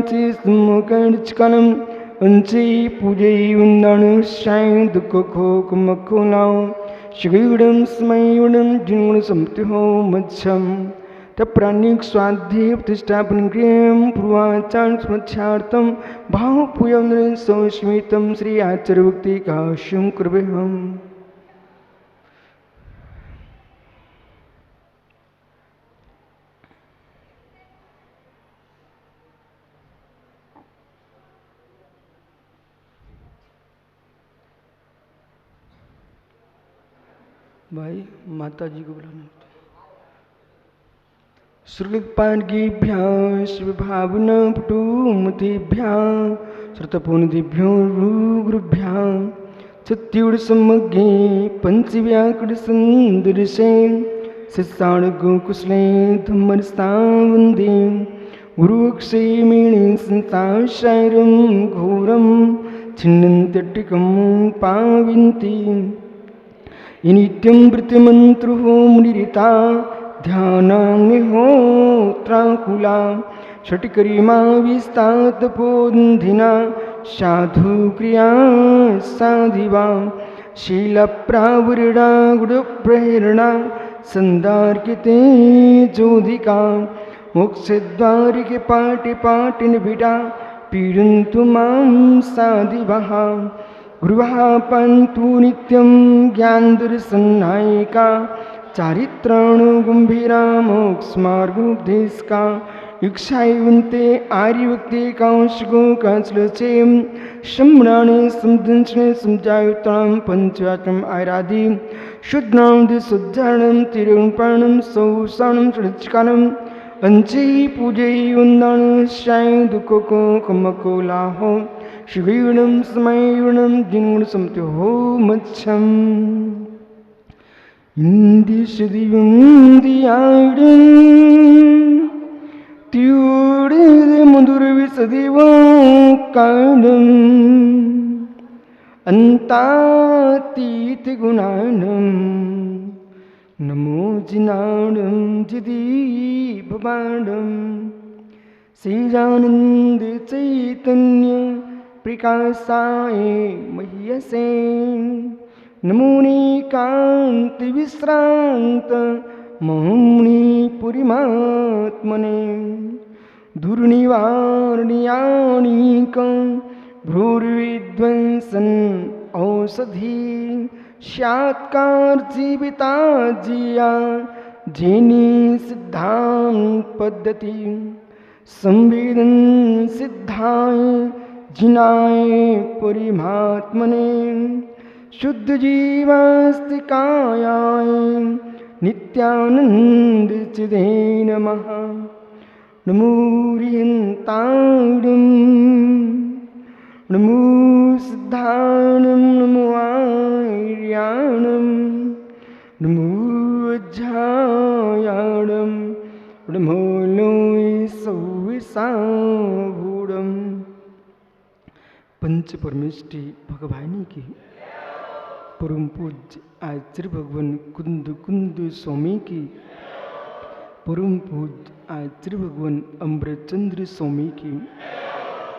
चिस्मुकर्चकनम उनसे पूजे उन्दान शायद दुखो कुमकुलाओ शिगुड़म स्मयुड़म जिनुड़ समतिहो मच्छम तप्राणिक स्वाध्याय प्रतिष्ठापन क्रियम पूर्वाचार स्मृत्यार्थम भावपूयम सौस्मितम श्री आचार्य भक्ति का शुम कृपे हम भाई माता जी को बुलाना श्रुतपाणिभ्यां शिवभावना पटुमतिभ्यां श्रुतपूर्णदिभ्यो गुरुभ्यां सत्युड़ सम्मग्गे पंचव्याकुटसुन्दरसे शिष्याणुगोकुशले धम्मरस्तावन्दे गुरुक्षेमेणे संसारं घोरं छिन्नन्त्यट्टिकं पाविन्ति नित्यं वृत्तिमन्त्रो मुनिरिता ध्यानाग्निहोत्राकुला षट्करीमा विस्तातपोन्धिना साधुक्रिया साधिवा शीलप्रावृणा गुरुप्रेरणा सन्दार्किते जोधिका मोक्षद्वारिके पाटिनिबिडा पीडन्तु मां साधिवः गुरुः पन्तु नित्यं ज्ञानदर्शननायिका चारित्राणुगम्भीरा मोक्षमार्गोपदेशका युक्षायवन्ते आर्यभक्ति कांशको कांचलचे सम्राणे समदंशने समजायुतां पंचवाचम आराधि शुद्धनाम दिशुद्धारणं तिरुपाणं सौसाणं षड्चकानं अंचे पूजे वंदान शाय दुखको कमकोलाहो शिवीणं स्मयुणं जिनुड़ समत्यो मच्छम इंदिशदिवं दियाडं त्यूडे मधुरविसदिवं काडं अन्तातीतगुणानं नमो जिनाडं जिदीपबाडं श्रीजानन्द चैतन्य प्रकाशाय मह्यसे नमोनिकान्ति विश्रांत मौनिपुरिमात्मने दुर्निवारणीयाणीक भ्रूर्विध्वंसन औषधि स्यात्कार जीविता जिया जेनी सिद्धांत पद्धति संवेदन सिद्धाय जिनाय परिमात्मने शुद्ध जीवास्तिकायाय नित्यानंद चिदे नमः नमो रियन्ताडं नमो सिद्धाणं नमो आर्याणं नमो अज्जायाणं नमो लोय सौविसावूढं पंच परमेष्टि भगवानी की परम पूज्य आचार्य भगवान कुंद कुंद स्वामी की परम पूज्य आचार्य भगवान अमृतचंद्र स्वामी की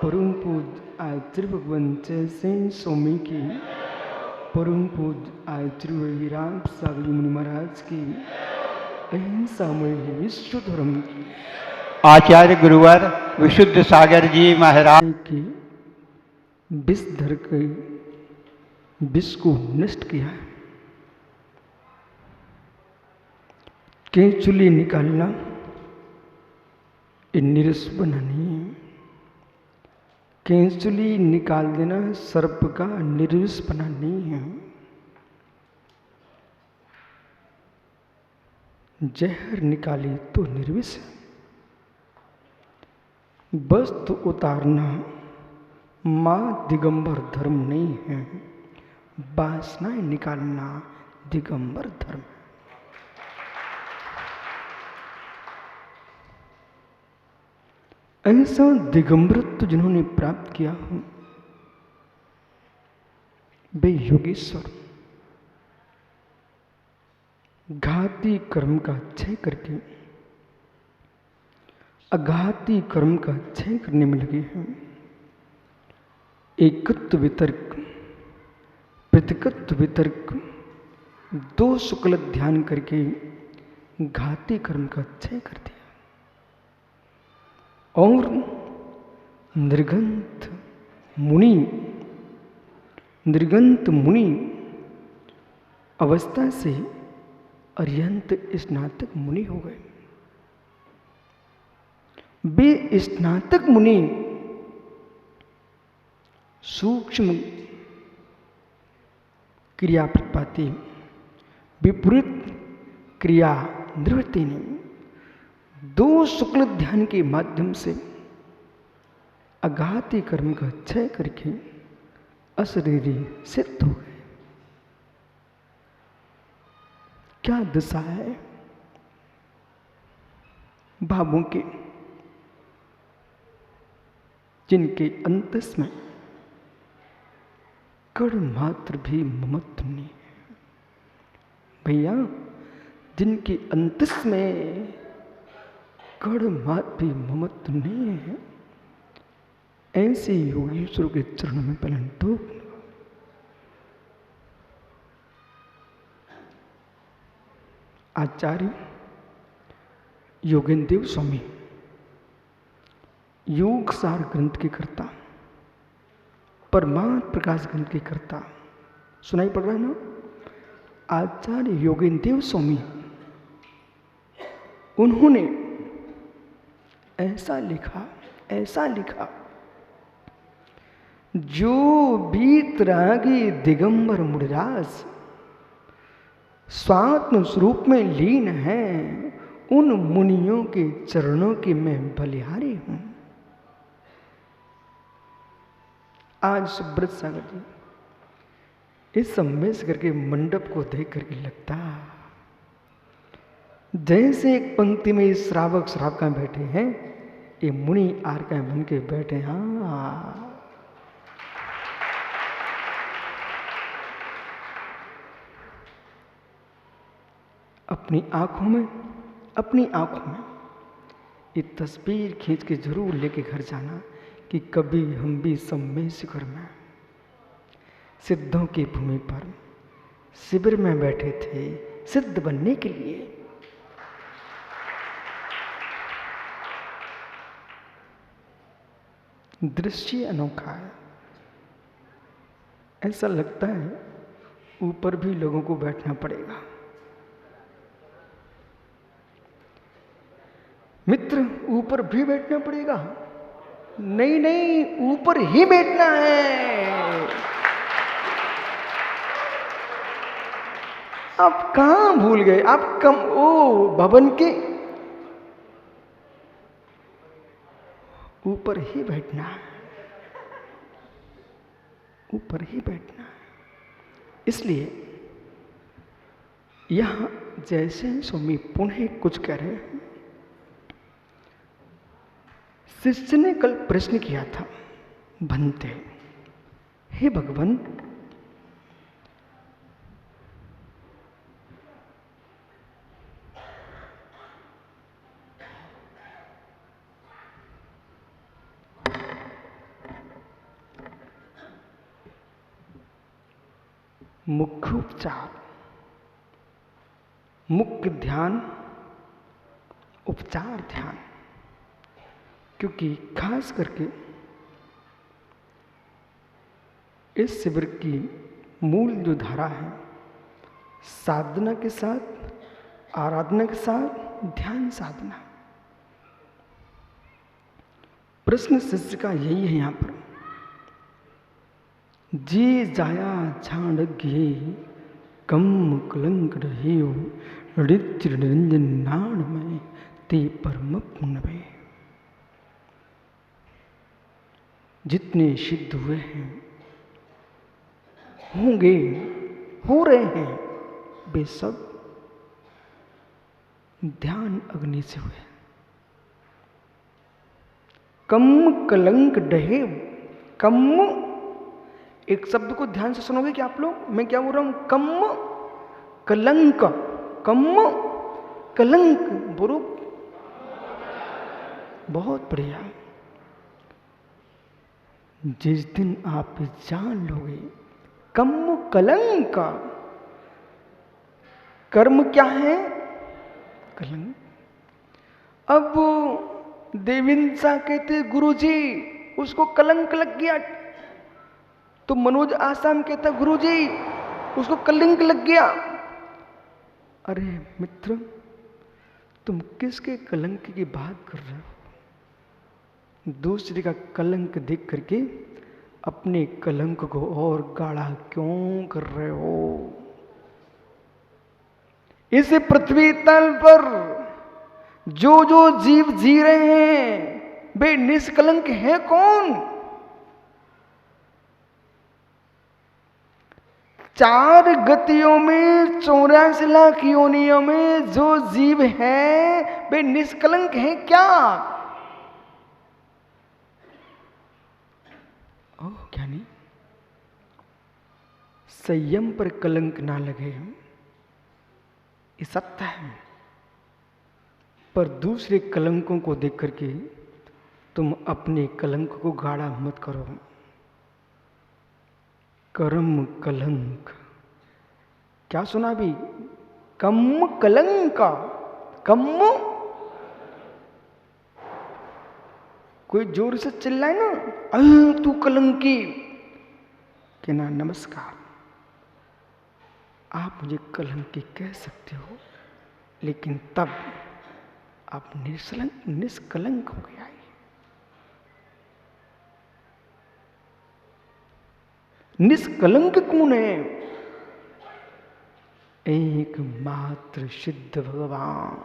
परम पूज्य आचार्य भगवान जयसेन स्वामी की परम पूज्य आचार्य विराट सागर मुनि महाराज की अहिंसामय विश्व धर्म की आचार्य गुरुवर विशुद्ध सागर जी महाराज की विष धर के विष को नष्ट किया। केंचुली निकालना ये निरस बनानी है। केंचुली निकाल देना सर्प का निर्विष बनानी है। जहर निकाली तो निर्विष है। वस्त्र उतारना माँ दिगंबर धर्म नहीं है। वासनाएं निकालना दिगंबर धर्म है। ऐसा दिगंबरत्व जिन्होंने प्राप्त किया हो वे योगेश्वर घाती कर्म का क्षय करके अघाती कर्म का क्षय करने में लगे हैं। एकत्व वितर्क, पृथकत्व वितर्क, दो शुक्ल ध्यान करके घाती कर्म का क्षय कर दिया। और निर्गंत मुनि अवस्था से अर्यंत स्नातक मुनि हो गए। वे स्नातक मुनि सूक्ष्म क्रिया प्रतिपाती, विपरीत क्रिया निवृत्ति ने दो शुक्ल ध्यान के माध्यम से अघाती कर्म का क्षय करके अशरीरी सिद्ध हो गए। क्या दशा है भावों के, जिनके अंतस में कण मात्र भी ममत्व नहीं है। भैया, जिनके अंतस में कण मात्र भी ममत्व नहीं है, ऐसे योगेश्वर के चरणों में पलटो। आचार्य योगेंद्र देव स्वामी योग सार ग्रंथ के कर्ता, परमार्थ प्रकाश ग्रंथ के कर्ता, सुनाई पड़ रहा है ना? आचार्य योगेंद्र देव स्वामी, उन्होंने ऐसा लिखा, जो बीतरागी दिगंबर मुनिराज स्वात्म स्वरूप में लीन है, उन मुनियों के चरणों की मैं बलिहारी हूं। आज सुब्रत सागर जी इस सम्मेश करके मंडप को देख करके लगता जैसे एक पंक्ति में श्रावक श्रावका बैठे हैं, ये मुनि आरका बन के बैठे। हाँ, अपनी आंखों में ये तस्वीर खींच के जरूर लेके घर जाना कि कभी हम भी सम्मेय शिखर में सिद्धों की भूमि पर शिविर में बैठे थे सिद्ध बनने के लिए। दृश्य अनोखा है। ऐसा लगता है ऊपर भी लोगों को बैठना पड़ेगा। मित्र, ऊपर भी बैठना पड़ेगा? नहीं, ऊपर ही बैठना है। आप कहां भूल गए? आप भवन के ऊपर ही बैठना है, ऊपर ही बैठना है। इसलिए यहां जैसे स्वामी पुनः कुछ कह रहे हैं। शिष्य ने कल प्रश्न किया था, बनते, हे भगवान, मुख्य उपचार, मुख्य ध्यान, उपचार ध्यान, क्योंकि खास करके इस शिविर की मूल जो धारा है, साधना के साथ, आराधना के साथ ध्यान साधना। प्रश्न शिष्य का यही है यहाँ पर, जी जाया झाड़ गे कम कलंक रहे ऋच निरंजन नाण में ते परम पुण्य। जितने सिद्ध हुए हैं, होंगे, हो रहे हैं, वे सब ध्यान अग्नि से हुए। कम कलंक डहे, कम, एक शब्द को ध्यान से सुनोगे कि आप लोग, मैं क्या बोल रहा हूं? कम कलंक, कम कलंक, बोलो बहुत बढ़िया। जिस दिन आप जान लोगे कर्म कलंक का, कर्म क्या है? कलंक। अब देवेंद्र कहते गुरुजी उसको कलंक लग गया, तो मनोज आसाम कहता गुरुजी उसको कलंक लग गया। अरे मित्र, तुम किसके कलंक की बात कर रहे हो? दूसरे का कलंक देख करके अपने कलंक को और गाढ़ा क्यों कर रहे हो? इस पृथ्वी तल पर जो जो जीव जी रहे हैं वे निष्कलंक है कौन? 4 गतियों में 84 लाख योनियों में जो जीव है वे निष्कलंक है क्या? ओह ज्ञानी, संयम पर कलंक ना लगे, ये सत्य है। पर दूसरे कलंकों को देख करके तुम अपने कलंक को गाढ़ा मत करो। कर्म कलंक, क्या सुना भी? कम कलंका, कम। कोई जोर से चिल्लाए ना, अरे तू कलंकी, कहना नमस्कार, आप मुझे कलंकी कह सकते हो, लेकिन तब आप निष्कलंक हो गया है। निष्कलंक कौन है? एकमात्र सिद्ध भगवान।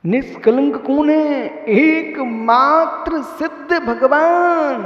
निष्कलंक कौन है? एकमात्र सिद्ध भगवान,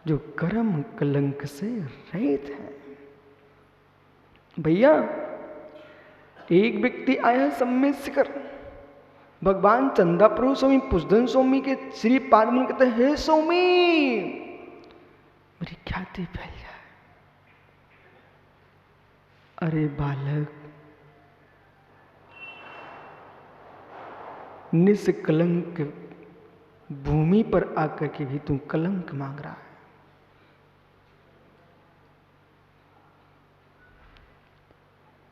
जो कर्म कलंक से रहित है। भैया, एक व्यक्ति आया सम्मेद शिखर, भगवान चंदाप्रभु स्वामी पुष्धन स्वामी के श्री पाद में कहते हैं, हे स्वामी मेरी ख्याति फैल जाए। अरे बालक, निष्कलंक भूमि पर आकर के भी तू कलंक मांग रहा है।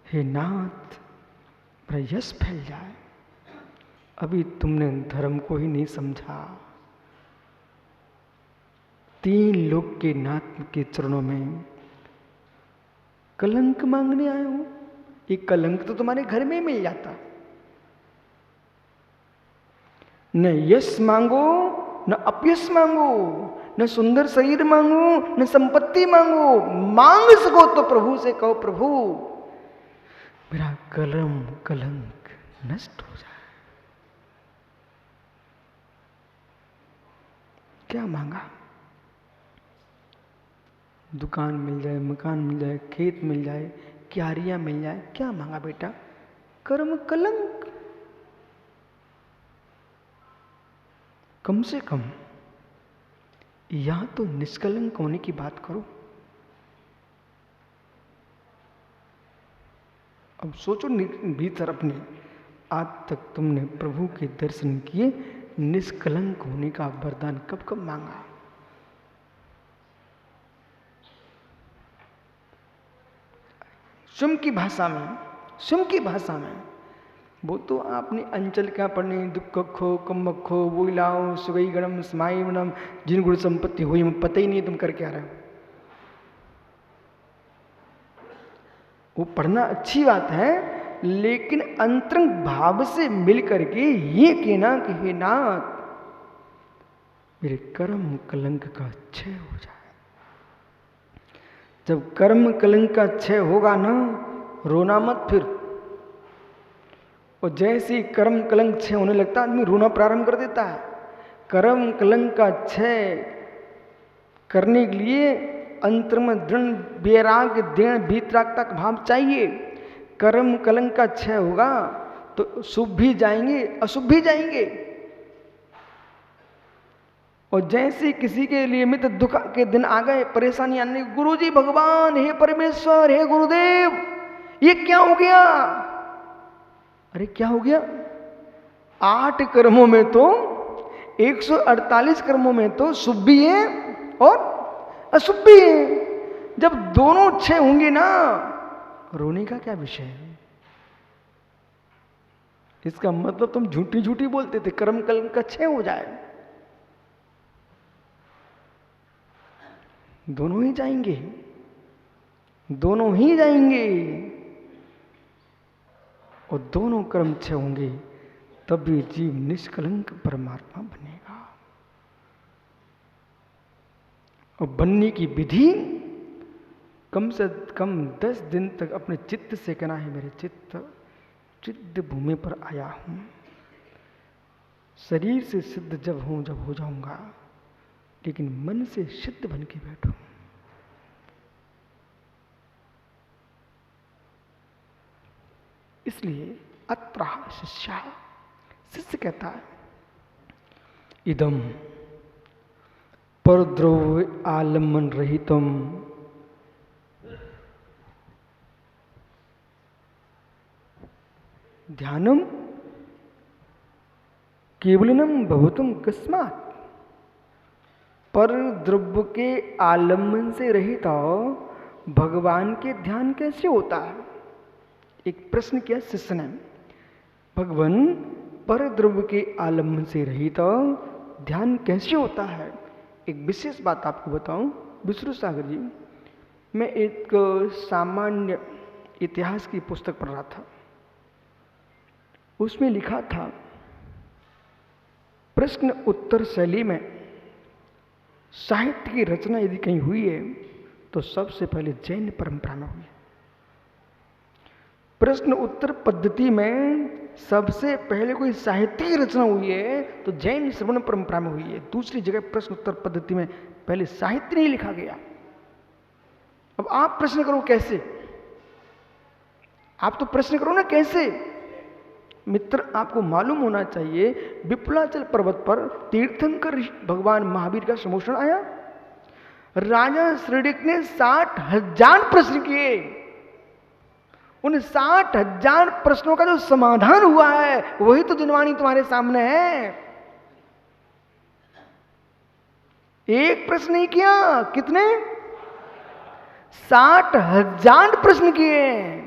हे नाथ, मेरा यश फैल जाए। अभी तुमने धर्म को ही नहीं समझा। 3 लोक के नाथ के चरणों में कलंक मांगने आए हो। ये कलंक तो तुम्हारे घर में मिल जाता। न यश मांगो, न अपयश मांगो, न सुंदर शरीर मांगो, न संपत्ति मांगो। मांग सको तो प्रभु से कहो, प्रभु मेरा कर्म कलंक नष्ट हो जाए। क्या मांगा? दुकान मिल जाए, मकान मिल जाए, खेत मिल जाए, क्यारियां मिल जाए, क्या मांगा बेटा? कर्म कलंक। कम से कम यहां तो निष्कलंक होने की बात करो। अब सोचो भीतर अपने, आज तक तुमने प्रभु के दर्शन किए, निष्कलंक होने का वरदान कब कब मांगा? स्वयं की भाषा में, स्वयं की भाषा में। वो तो आपने अंचल क्या पढ़ने, दुख खो कम खो वो लाओ सुगई गणम स्माई वनम, जिन गुण संपत्ति हुई हमें पता ही नहीं तुम कर क्या रहे हो। वो पढ़ना अच्छी बात है, लेकिन अंतरंग भाव से मिल करके ये कहना कि हे नाथ मेरे कर्म कलंक का क्षय हो जाए। जब कर्म कलंक का क्षय होगा ना, रोना मत फिर। और जैसे ही कर्म कलंक क्षय होने लगता है, आदमी रोना प्रारंभ कर देता है। कर्म कलंक का क्षय करने के लिए अंतर में दृढ़ वैराग्य दृढ़ वीतरागता का भाव चाहिए। कर्म कलंक का क्षय होगा तो शुभ भी जाएंगे, अशुभ भी जाएंगे। और जैसे किसी के लिए मित्र दुख के दिन आ गए, परेशानी आने, गुरुजी भगवान, हे परमेश्वर, हे गुरुदेव, ये क्या हो गया? अरे क्या हो गया? 8 कर्मों में तो 148 कर्मों में तो शुभ भी है और अशुभ भी है। जब दोनों अच्छे होंगे ना, रोने का क्या विषय है? इसका मतलब तुम झूठी झूठी बोलते थे कर्म कल का क्षय हो जाए। दोनों ही जाएंगे, दोनों ही जाएंगे, और दोनों कर्म क्षय होंगे, तब भी जीव निष्कलंक परमात्मा बनेगा। और बनने की विधि कम से कम 10 दिन तक अपने चित्त से कहना है, मेरे चित्त सिद्ध भूमि पर आया हूं, शरीर से सिद्ध जब हो जाऊंगा, लेकिन मन से सिद्ध बन के बैठूं। इसलिए अत्र शिष्य, शिष्य कहता है, इदम परद्रव्य आलम्बन रहितम ध्यानम केवलनम भवतुम कस्मात्। पर द्रव्य के आलम्बन से रहित भगवान के ध्यान कैसे होता है? एक प्रश्न किया शिष्य ने। भगवान पर द्रव्य के आलम्बन से रहित ध्यान कैसे होता है? एक विशेष बात आपको बताऊं विष्णु सागर जी, मैं एक सामान्य इतिहास की पुस्तक पढ़ रहा था। उसमें लिखा था, प्रश्न उत्तर शैली में साहित्य की रचना यदि कहीं हुई है तो सबसे पहले जैन परंपरा में हुई है। प्रश्न उत्तर पद्धति में सबसे पहले कोई साहित्य की रचना हुई है तो जैन श्रवण परंपरा में हुई है। दूसरी जगह प्रश्न उत्तर पद्धति में पहले साहित्य नहीं लिखा गया। अब आप प्रश्न करो कैसे? आप तो प्रश्न करो ना कैसे? मित्र, आपको मालूम होना चाहिए, विपुलाचल पर्वत पर तीर्थंकर भगवान महावीर का सम्मोषण आया। राजा श्रीडिक ने 60,000 प्रश्न किए। उन 60,000 प्रश्नों का जो समाधान हुआ है वही तो जिनवाणी तुम्हारे सामने है। एक प्रश्न नहीं किया, कितने? 60,000 प्रश्न किए।